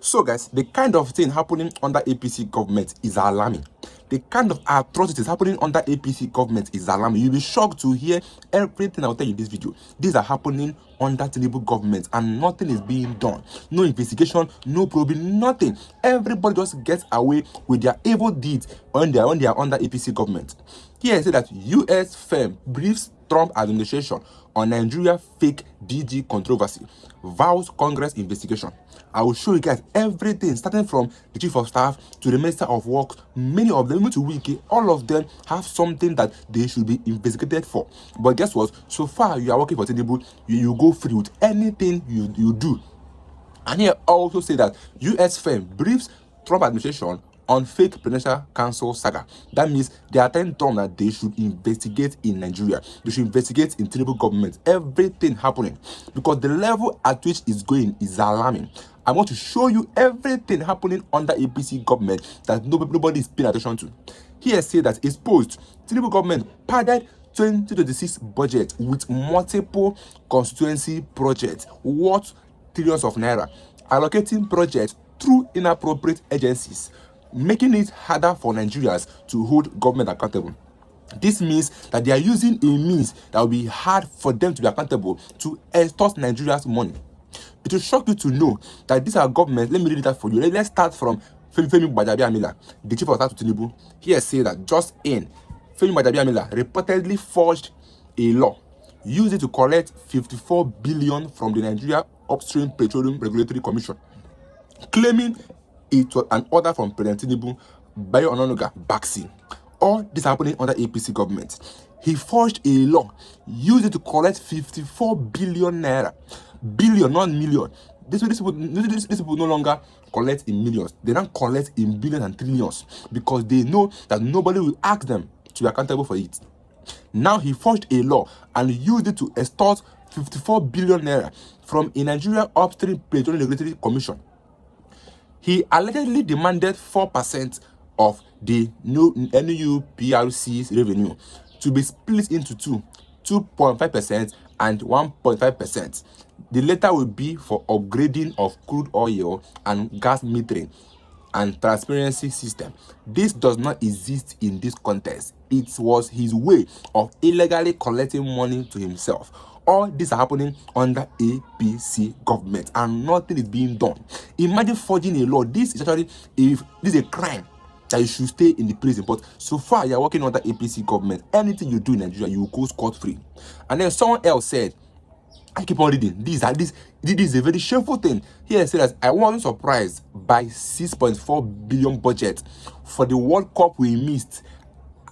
So guys, the kind of thing happening under APC government is alarming. The kind of atrocities happening under APC government is alarming. You'll be shocked to hear everything I'll tell you in this video. These are happening under Tinubu government and nothing is being done. No investigation, no probing, nothing. Everybody just gets away with their evil deeds when they are under APC government. Here I say that US firm briefs Trump administration on Nigeria fake DG controversy, vows Congress investigation. I will show you guys everything, starting from the chief of staff to the minister of works. Many of them, even to Wiki, all of them have something that they should be investigated for. But guess what? So far, you are working for Tinubu, you go free with anything you do. And here also say that US firm briefs Trump administration on fake presidential council saga. That means they are telling Trump that they should investigate in Nigeria. They should investigate in Tinubu government. Everything happening. Because the level at which it's going is alarming. I want to show you everything happening under APC government that nobody is paying attention to. Here say that it's posed. Tinubu government padded 2026 budget with multiple constituency projects worth trillions of naira, allocating projects through inappropriate agencies, making it harder for Nigerians to hold government accountable. This means that they are using a means that will be hard for them to be accountable to extort Nigeria's money. It will shock you to know that these are governments. Let me read that for you. Let's start from Femi Gbajàbíàmílà, the chief of staff to Tinubu. Here say that just in, Femi Gbajàbíàmílà reportedly forged a law, used it to collect 54 billion from the Nigeria Upstream Petroleum Regulatory Commission, claiming it was an order from President Tinubu, Bayo Onanuga, Baxi. All this happening under APC government. He forged a law, used it to collect 54 billion naira. Billion, not million. These people no longer collect in millions. They don't collect in billions and trillions because they know that nobody will ask them to be accountable for it. Now he forged a law and used it to extort 54 billion naira from a Nigeria Upstream Petroleum Regulatory Commission. He allegedly demanded 4% of the NU PRC's revenue to be split into 2.5% and 1.5%. The latter will be for upgrading of crude oil and gas metering and transparency system. This does not exist in this context. It was his way of illegally collecting money to himself. All this are happening under APC government and nothing is being done. Imagine forging a law. This is actually this is a crime that you should stay in the prison. But so far you are working under APC government. Anything you do in Nigeria, you will go scot-free. And then someone else said, I keep on reading. This is a very shameful thing. Here it says, I wasn't surprised by 6.4 billion budget for the World Cup we missed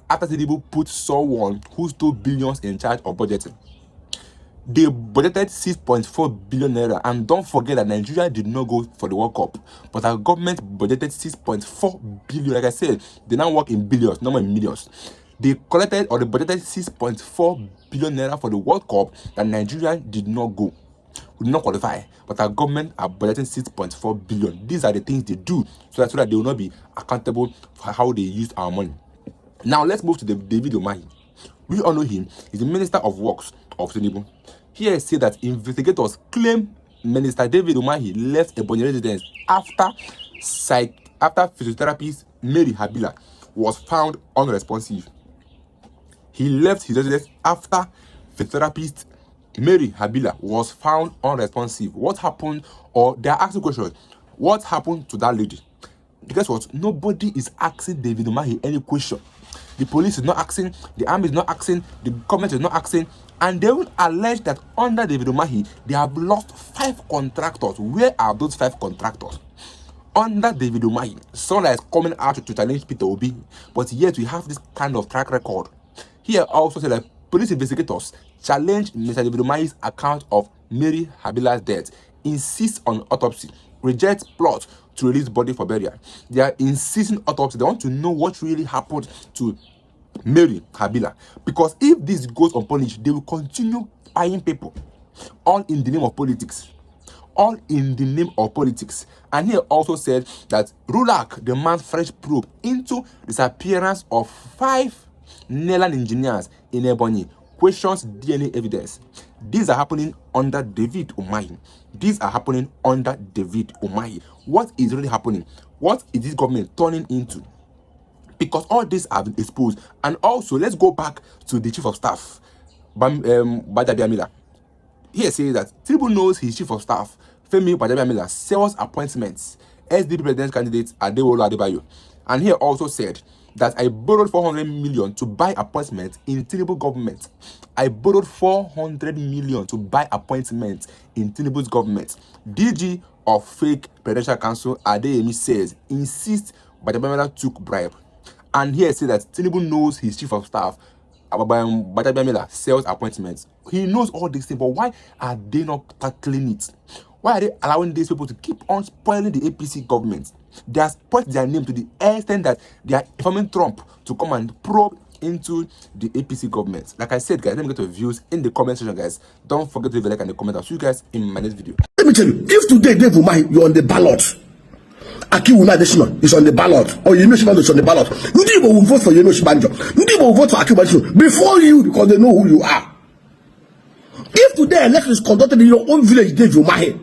after Tinubu put someone who stole billions in charge of budgeting. They budgeted 6.4 billion naira, and don't forget that Nigeria did not go for the World Cup, but our government budgeted 6.4 billion. Like I said, they now work in billions, not in millions. They collected or they budgeted 6.4 billion naira for the World Cup that Nigeria did not go. We did not qualify, but our government are budgeting 6.4 billion. These are the things they do so that they will not be accountable for how they used our money. Now let's move to David Umahi. We all know him. He's the Minister of Works of Tinubu. Here I say that investigators claim Minister David Umahi left Ebonyi residence after physiotherapist Mary Habila was found unresponsive. He left his residence after physiotherapist Mary Habila was found unresponsive. What happened? Or they are asking questions. What happened to that lady? Guess what? Nobody is asking David Umahi any question. The police is not asking, the army is not asking, the government is not asking, and they will allege that under David Umahi, they have lost 5 contractors. Where are those 5 contractors? Under David Umahi, someone is coming out to challenge Peter Obi, but yet we have this kind of track record. Here also said that police investigators challenge Mr. David Umahi's account of Mary Habila's death, insist on autopsy, reject plot to release body for burial. They are insisting autopsy. They want to know what really happened to Mary Habila. Because if this goes unpunished, they will continue buying people. All in the name of politics. All in the name of politics. And he also said that Rulak demands fresh probe into disappearance of 5 Nigerian engineers in Ebonyi. Questions DNA evidence. These are happening under David Umahi. These are happening under David Umahi. What is really happening? What is this government turning into? Because all this have been exposed. And also, let's go back to the chief of staff, Gbajabiamila. Here says that Tinubu knows his chief of staff, Femi Gbajabiamila, sells appointments. SDP president candidate Adewolu Adebayo. And here also said that I borrowed 400 million to buy appointments in Tinubu government. I borrowed 400 million to buy appointments in Tinubu's government. DG of fake presidential council Adeyemi says, insists Gbajabiamila took bribe. And here says that Tinubu knows his chief of staff, Gbajabiamila, sells appointments. He knows all these things, but why are they not tackling it? Why are they allowing these people to keep on spoiling the APC government? They are spoiling their name to the extent that they are informing Trump to come and probe into the APC government. Like I said, guys, let me get your views in the comment section, guys. Don't forget to leave a like and a comment. I'll see you guys in my next video. Let me tell you, if today Dave Umahi, you're on the ballot, Aki Umahi is on the ballot, or Yemi Osinbajo is on the ballot, Ndibo will vote for Yemi Osinbajo. Ndibo will vote for Aki Umahi before you, because they know who you are. If today election is conducted in your own village, Dave Umahi,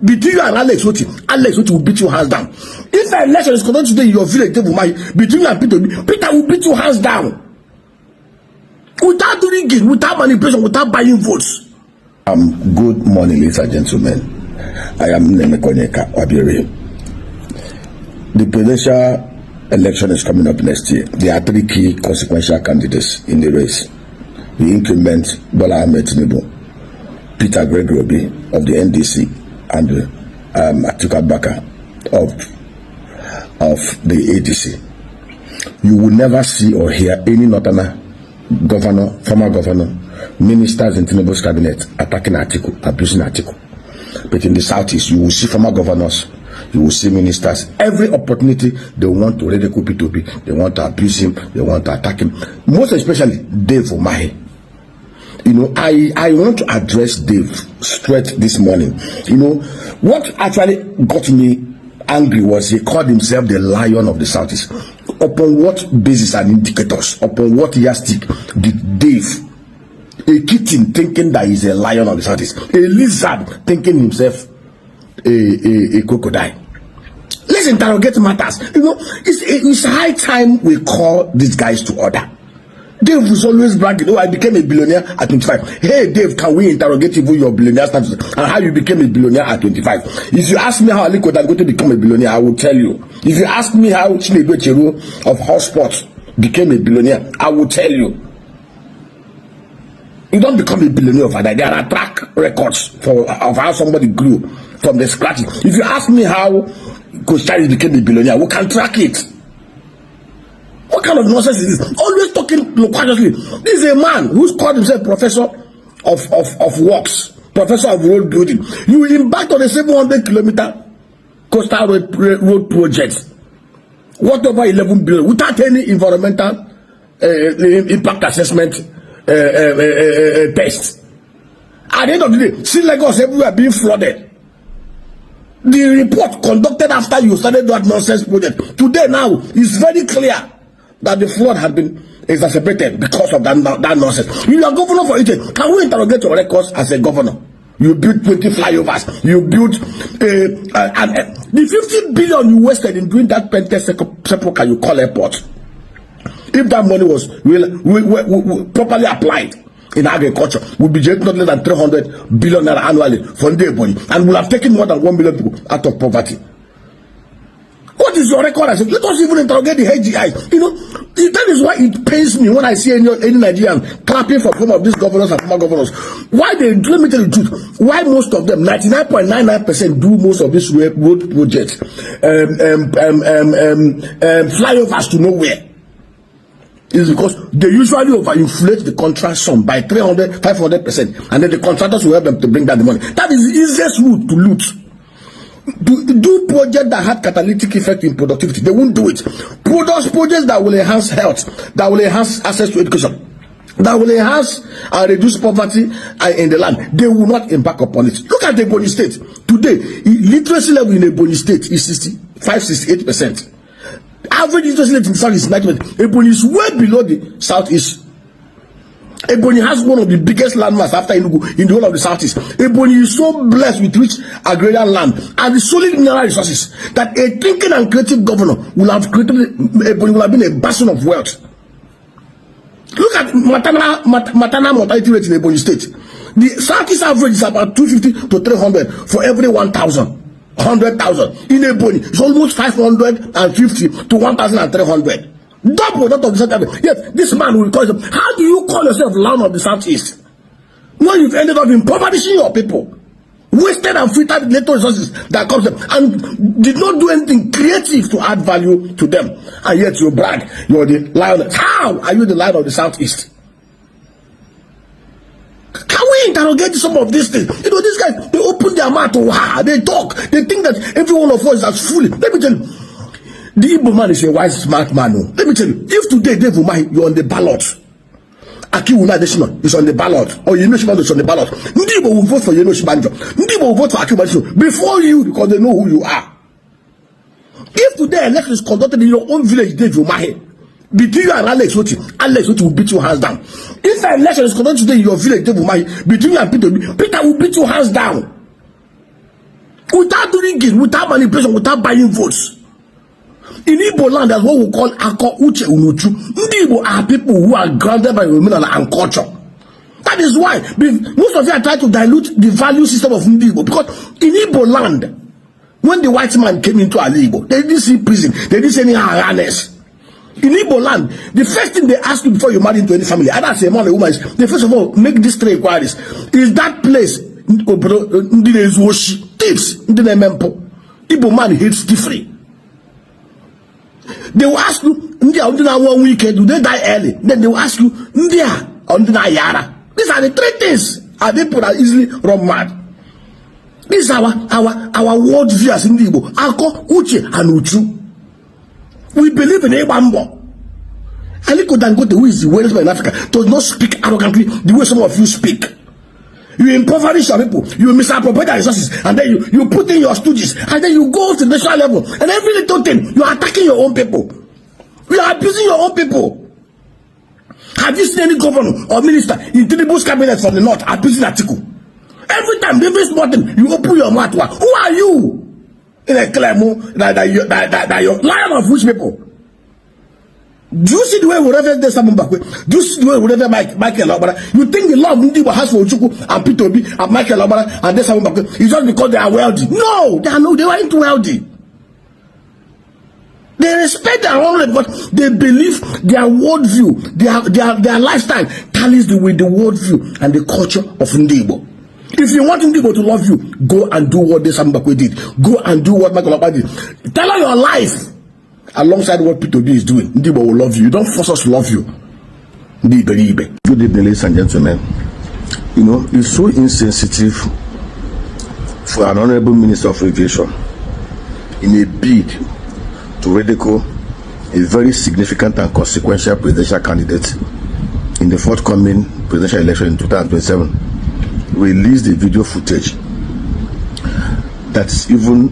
between you and Alex Oti will beat you hands down. If the election is conducted today in your village, Dave Umahi, between you and Peter will beat you hands down. Without doing it, without manipulation, without buying votes. Good morning, ladies and gentlemen. I am Nemekonyeka Wabiri. The presidential election is coming up next year. There are three key consequential candidates in the race. The incumbent Bola Ahmed Tinubu, Peter Gregory of the NDC, and Atiku Abubakar of the ADC. You will never see or hear any northerner, governor, former governor, ministers in Tinubu's cabinet attacking Atiku, abusing Atiku. But in the southeast, you will see former governors, you will see ministers. Every opportunity they want to ridicule P2P, they want to abuse him, they want to attack him. Most especially Dave Umahi. You know, I want to address Dave straight this morning. You know, what actually got me angry was he called himself the lion of the southeast. Upon what basis and indicators, upon what yardstick did Dave, a kitten thinking that he's a lion of the southeast, a lizard thinking himself a crocodile? Let's interrogate matters. You know, it's high time we call these guys to order. Dave was always bragging, oh, I became a billionaire at 25. Hey, Dave, can we interrogate even your billionaire status and how you became a billionaire at 25? If you ask me how Aliko Dangote become a billionaire, I will tell you. If you ask me how Chinedu Cheru of Hotspot became a billionaire, I will tell you. You don't become a billionaire overnight. There are track records of how somebody grew from the scratch. If you ask me how Coach Charlie became a billionaire, we can track it. What kind of nonsense is this? Always talking loquaciously. This is a man who's called himself professor of works, professor of road building. You embarked on a 700-kilometer coastal road project, worth over 11 billion, without any environmental impact assessment test. At the end of the day, see Lagos everywhere being flooded. The report conducted after you started that nonsense project today now is very clear that the flood had been exacerbated because of that nonsense. You are governor for it. Can we interrogate your records as a governor? You built 20 flyovers. You built the 50 billion you wasted in doing that Pentest sepulchre you call airport. If that money was properly applied in agriculture, would be generating not less than 300 billion annually for everybody, and will have taken more than 1 million people out of poverty. What is your record? I said, let us even interrogate the HGI. You know, that is why it pains me when I see any Nigerian clapping for some of these governors and former governors. Why they, let me tell you the truth, why most of them, 99.99% do most of these road projects, flyovers to nowhere, is because they usually overinflate the contract sum by 300, 500%, and then the contractors will help them to bring down the money. That is the easiest route to loot. Do projects that had catalytic effect in productivity. They won't do it. Projects that will enhance health, that will enhance access to education, that will enhance and reduce poverty in the land. They will not embark upon it. Look at the Ebonyi State. Today, literacy level in Ebonyi State is 68%. Average literacy rate in the south is 90%. Ebonyi is way below the southeast. Ebonyi has one of the biggest landmass after Enugu in the whole of the southeast. Ebonyi is so blessed with rich agrarian land and the solid mineral resources that a thinking and creative governor will have created, Ebonyi will have been a bastion of wealth. Look at maternal mortality rate in Ebonyi state. The southeast average is about 250 to 300 for every 1,000. 100,000. In Ebonyi, it's almost 550 to 1,300. Double that of the south. Yes, this man will call himself. How do you call yourself land of the southeast when you've ended up impoverishing your people, wasted and filtered little resources that comes them, and did not do anything creative to add value to them, and yet you brag you're the lion? How are you the lion of the southeast? Can we interrogate some of these things? You know, these guys, they open their mouth, they talk, they think that every one of us is as foolish. Let me tell you, the Igbo man is a wise, smart man. No. Let me tell you, if today Dave Umahi, you're on the ballot, Akiwuna Adesina is on the ballot, or Yeno Shibanjo is on the ballot, Ndibo will vote for Yeno Shibanjo. Ndibo will vote for Akiwuna Adesina before you, because they know who you are. If today election is conducted in your own village, Dave Umahi, between you and Alex Oti will beat your hands down. If the election is conducted today in your village, Dave Umahi, between you and Peter will beat your hands down. Without doing it, without manipulation, without buying votes. In Igbo land, that's what we call Ako Uche Unuchu. Igbo are people who are grounded by women and culture. That is why most of you are trying to dilute the value system of Igbo. Because in Igbo land, when the white man came into Igbo, they didn't see prison, they didn't see any harness. In Igbo land, the first thing they ask you before you marry into any family, either as a man or a woman, is they first of all make these three inquiries. Is that place thieves? Igbo man hates thievery. They will ask you, India, one weekend, do they die early? Then they will ask you, India, Yara. These are the three things. And people are easily run mad. This is our world view as in Igbo. Ako, Uche, and Uchu. We believe in Ebambo. Aliko Dangote, who is the wealthiest man in Africa, does not speak arrogantly the way some of you speak. You impoverish your people, you misappropriate their resources, and then you put in your stooges, and then you go to the national level, and every little thing, you are attacking your own people. You are abusing your own people. Have you seen any governor or minister in Tinubu's cabinet from the north abusing Atiku? Every time, every small thing, you open your mouth. Who are you? In a claim that you're lion of which people? Do you see the way we refer this Samun Bakwe? Do you see the way we refer Michael Obara? You think the love Ndiba has for Uchuku and Peter Obi and Michael Obara and this Samun Bakwe is just because they are wealthy? No, they weren't wealthy. They respect their own, but they believe their worldview, their lifestyle tallies with the worldview and the culture of Ndibo. If you want Ndibo to love you, go and do what this Samun Bakwe did. Go and do what Michael Obara did. Tell her your life. Alongside what Peter B is doing, Ndibo will love you. You don't force us to love you. Good evening, ladies and gentlemen. You know, it's so insensitive for an honorable minister of aviation in a bid to ridicule a very significant and consequential presidential candidate in the forthcoming presidential election in 2027. Release the video footage that is even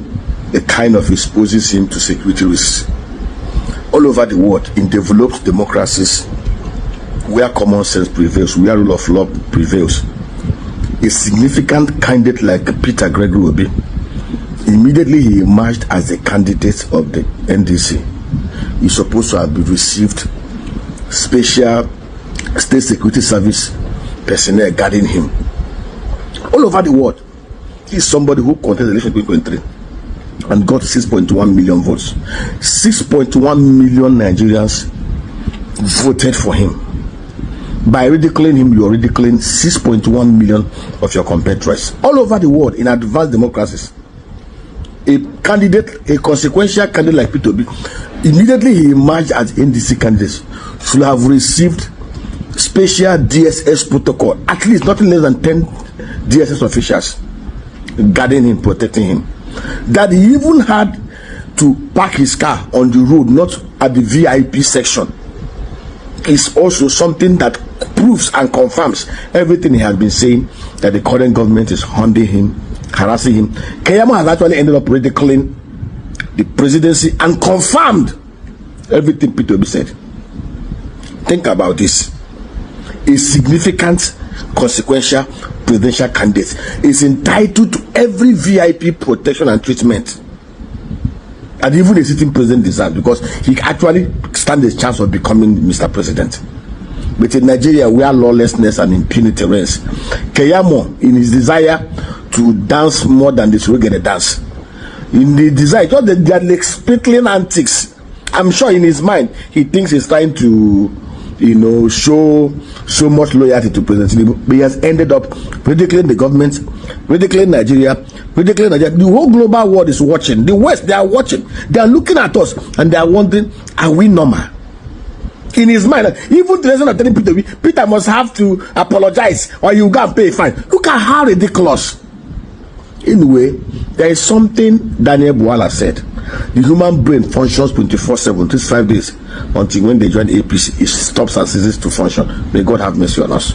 a kind of exposes him to security risks. All over the world, in developed democracies, where common sense prevails, where rule of law prevails, a significant candidate like Peter Gregory Obi, immediately he emerged as a candidate of the NDC. He's supposed to have received special state security service personnel guarding him. All over the world, he's somebody who contested the election in 2023. And got 6.1 million votes. 6.1 million Nigerians voted for him. By ridiculing him, you are ridiculing 6.1 million of your compatriots. All over the world, in advanced democracies, a candidate, a consequential candidate like Peter Obi, immediately he emerged as NDC candidate, should have received special DSS protocol, at least nothing less than 10 DSS officials guarding him, protecting him. That he even had to park his car on the road, not at the VIP section, is also something that proves and confirms everything he has been saying, that the current government is hounding him, harassing him. Keyamo has actually ended up ridiculing the presidency and confirmed everything Peter Obi said. Think about this. a significant, consequential presidential candidate is entitled to every VIP protection and treatment. And even a sitting president deserves, because he actually stands a chance of becoming Mr. President. But in Nigeria, where lawlessness and impunity reigns, Keyamo, in his desire to dance more than this regular dance, in the desire, just the like sprinkling antics, I'm sure in his mind he thinks he's trying to, you know, show so much loyalty to President Tinubu, but he has ended up ridiculing the government, ridiculing Nigeria, ridiculing Nigeria. The whole global world is watching. The West, they are watching. They are looking at us and they are wondering, are we normal? In his mind, even the reason of telling Peter must have to apologize or you go and pay a fine. Look at how ridiculous. Anyway, there is something Daniel Bwala said. The human brain functions 24/7, 5 days, until when they join APC, it stops and ceases to function. May God have mercy on us.